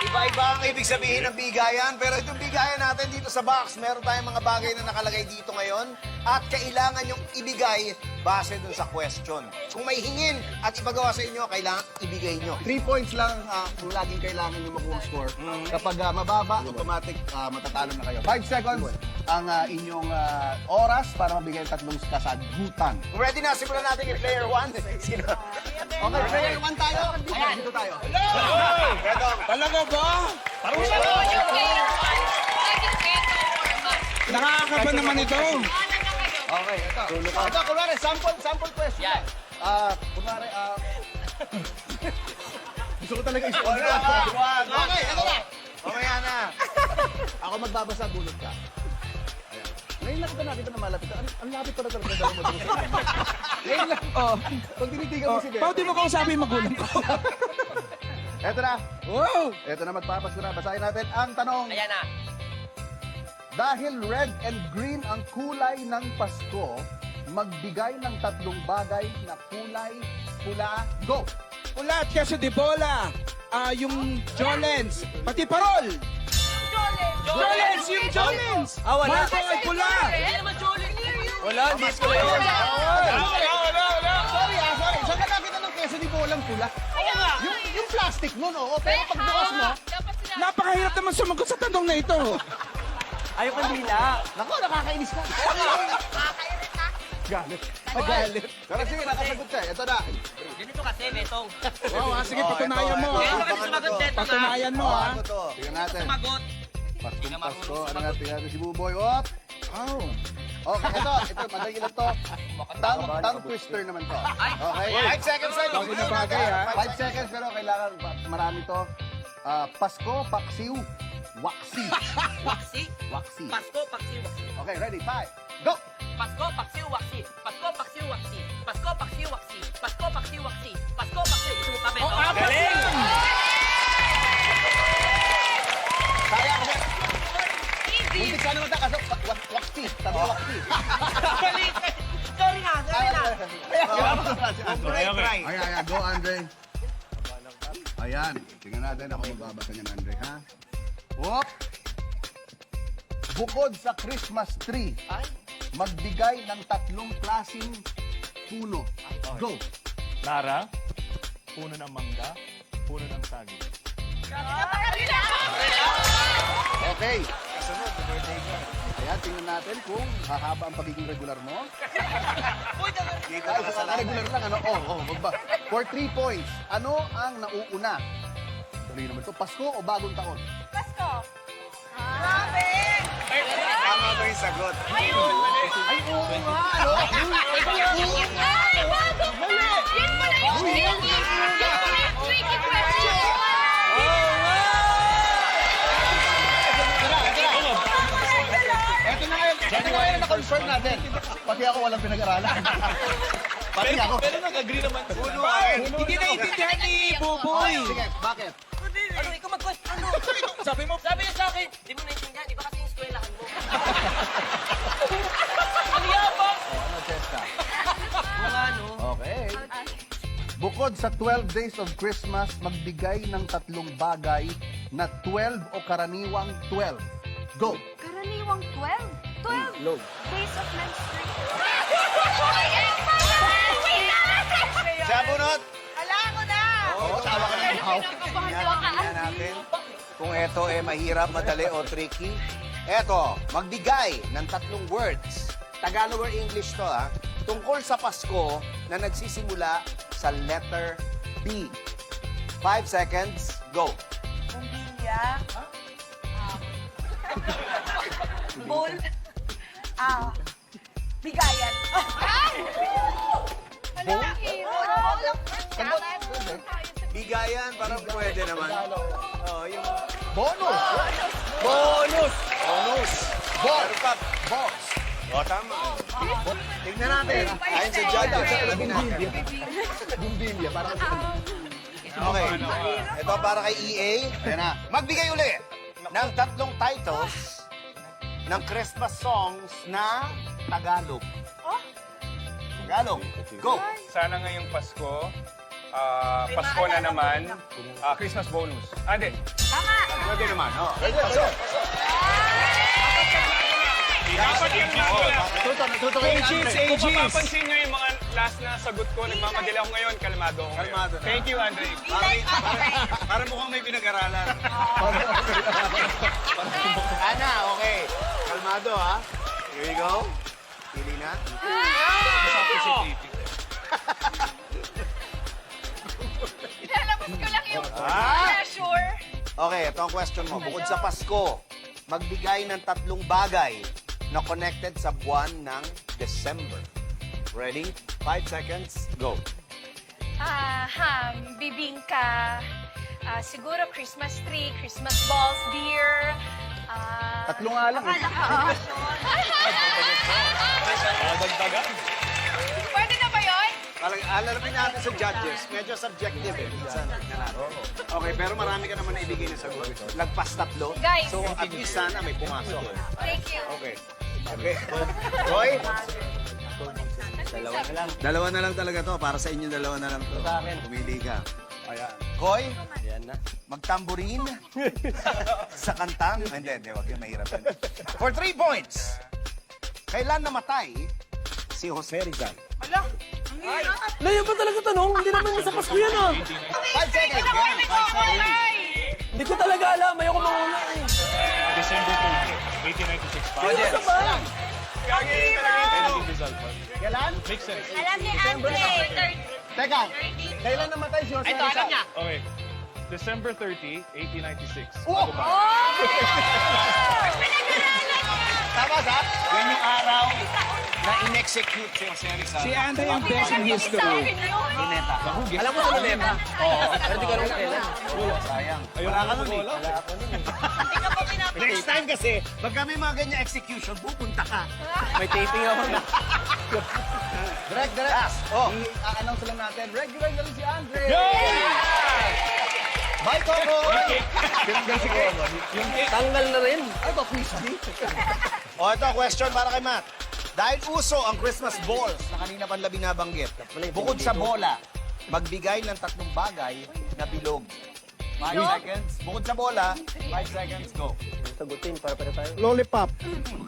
Iba-iba ang ibig sabihin ng bigayan, pero itong bigayan natin dito sa box, meron tayong mga bagay na nakalagay dito ngayon at kailangan yung ibigay base dun sa question. Kung may hingin at ipagawa sa inyo, kailangan ibigay nyo. 3 points lang kung laging kailangan yung makuha score. Kapag mababa, automatic matatalo na kayo. 5 seconds ang inyong oras para mabigay ang tatlong kasagutan. Kung ready na, simulan natin yung player 1. Sino? Okay, player 1 tayo. Dito tayo. Redo. Talaga ba? Parusa na yung player one. Nakakaba naman ito. Okay, ito. Ito, kunwari, sample question. Yan. Kunwari, gusto ko talaga isip. Okay, ito na. Mamaya na. Ako magbabasa, bunot ka. Ayan. Ngayon lang kita nakita na malapit. Ang lapit pa na talaga dala mo. Ngayon lang. Oh, pag tinitigan mo si Ben. Pwede mo kung sabi magulang ko. Eto na. Wow! Eto na, magpapasko na. Basahin natin ang tanong. Ayan na. Dahil red and green ang kulay ng Pasko, magbigay ng tatlong bagay na kulay pula. Go! Pula at queso de bola. Yung Jolens. Pati parol. Jolens! Yung Jolens! wala. Marco ay pula. Hindi naman Jolly. Wala, hindi ko yun. Sorry. Saan ka nakita ng keso di bolang pula? Yung plastic nun, oo. Pero pag bukas mo, Dapat sila. Napakahirap naman sumagot sa tanong na ito. Ayaw kandila. naku, nakakainis ka. Makakairit ka. Galit. Magalit. Pero sige, nakasagot siya. Ito na. Ganito kasi, Betong. Wow, sige, patunayan mo. Ganito ha. kasi sumagot, Betong. Patunayan mo, ha. Ano to? Tingnan natin. Sumagot. Paskong Hindi na Pasko. marunong Ano sumagot. nga, tingnan natin si Buboy. Op! Oh. Okay, ito, madali lang to. Tongue twister naman to. Okay? 5 seconds lang. Bago na bagay, ha? 5 seconds, pero kailangan marami to. Pasko, paksiw, waksi. Waksi. Waksi. Pasko, paksiw, waksi. Okay, ready? 5. Go! Pasko, paksiw, waksi. Pasko, paksiw, waksi. Pasko, paksiw, waksi. Pasko, paksiw, waksi. Pasko, paksiw. Gusto mo pa, Betong? Galing! Kaya kasi, hindi ka naman kaso, waksi. Sabi waksi. Sorry na, sorry na. Okay. Ayan, go Andre. Ayan, tingnan natin ako magbabasa niyan, Andre, ha? Whoop! Bukod sa Christmas tree, magbigay ng tatlong klaseng puno. Go! Lara, puno ng mangga, puno ng saging. Okay. Ayan, tingnan natin kung hahaba ang pagiging regular mo. Dito Ay, na sa regular lang, ano? Magba. For 3 points, ano ang nauuna? Dali naman to, Pasko o Bagong Taon? Tama ba yung sagot? Ay, oo nga, ano? Yan pala yung tricky. Yan pala yung tricky question. Ito na ngayon na-confirm natin. Pati ako walang pinag-aralan. Pati ako. Pero nag-agree naman sila. Hindi naiintindihan ni Buboy. Sige, bakit? Ano, ikaw mag-question. Ano? Sabi mo, Sabi niya sa akin, di mo naintindihan. Iba kasi yung eskwelahan mo. Ang yabang. Ano, Chesta? Mga ano. Okay. Bukod sa 12 days of Christmas, magbigay ng tatlong bagay na 12 o karaniwang 12. Go! Karaniwang 12? 12 days of menstruation. Siya bunot. Alam ko na! Oo, tawa ka ng wow. Tingnan natin kung ito mahirap, madali o tricky. Eto, magbigay ng tatlong words. Tagalog or English to, ha? Tungkol sa Pasko na nagsisimula sa letter B. 5 seconds, go. Bumbilya. Bull. Bigayan. Bigayan, parang pwede naman. Oh, yung Bonus! bonus! Bonus! Boss! Meron pa. Boss! O, tama. Tingnan natin. Ayon sa judge, sabi natin. Bumbilya, parang Okay. Ito para kay EA. Ayan na. Magbigay uli ng tatlong titles ng Christmas songs na Tagalog. Tagalog. Go! Sana ngayong Pasko, Pasko na naman, Christmas bonus. Hindi. Tama! Pwede naman, oh. Dapat yung Agents, Kung agents. mapapansin nyo yung mga last na sagot ko, nagmamadali ako ngayon, kalmado ako ngayon. Kalmado na. Thank you, Andre. Para mukhang may pinag-aralan. Ana, okay. Kalmado, ha? Here we go. Pili na. Lalabas ko lang yung Ah! pressure. Okay, ito ang question mo. Bukod sa Pasko, magbigay ng 3 bagay na connected sa buwan ng December. Ready? 5 seconds, go. Bibingka. Siguro Christmas tree, Christmas balls, beer. Tatlo nga lang. Pwede na ba yun? Alalapin natin sa judges. Medyo subjective eh. Minsan. Okay, pero marami ka naman na ibigay na sagot. Lagpas 3. Guys. So, at least sana may pumasok. Thank you. Okay. Okay. Roy? Dalawa na lang talaga to. Para sa inyo, dalawa na lang to. Sa akin. Pumili ka. Ayan. Hoy, magtamburin sa kantang. Hindi, wag yung mahirap. For 3 points. Kailan namatay si Jose Rizal? Layo pa talaga tanong. Hindi naman sa Pasko yan ah. 5 seconds. Hindi ko talaga alam. Ayoko mauna eh. December 30, 1896 pa. Ano ba? Gagawin talaga yung Rizal pa. Kailan? Makes sense. Alam ni Andre. Teka, kailan namatay si Jose Ito, alam Rizal? niya. Okay. December 30, 1896. Oh! Bago pa. Tama sa? Yan yung araw na in-execute si Jose Rizal. Si Andre yung best in history. Alam mo sa Luneta? Pero di ko alam kailan. Sayang. Wala ka nun eh. Next time kasi, pagka may mga ganyan execution, pupunta ka. May taping ako. Direct. Oh. I-announce lang natin. Regular na rin si Andre. Bye, Coco! Tanggal na rin. Ay, ba, crispy? O, ito, question para kay Matt. Dahil uso ang Christmas balls na kanina pa binabanggit, bukod sa bola, magbigay ng 3 bagay na bilog. 5 seconds. Bukod sa bola, 5 seconds, go. Sagutin para tayo. Lollipop.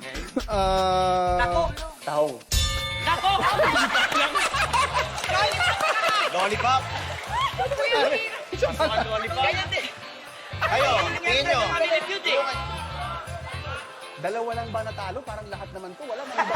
Okay. Tahong. Lollipop. Ganyan din. Kayo, tingin nyo. Dalawa lang ba natalo? Parang lahat naman to. Wala man ba?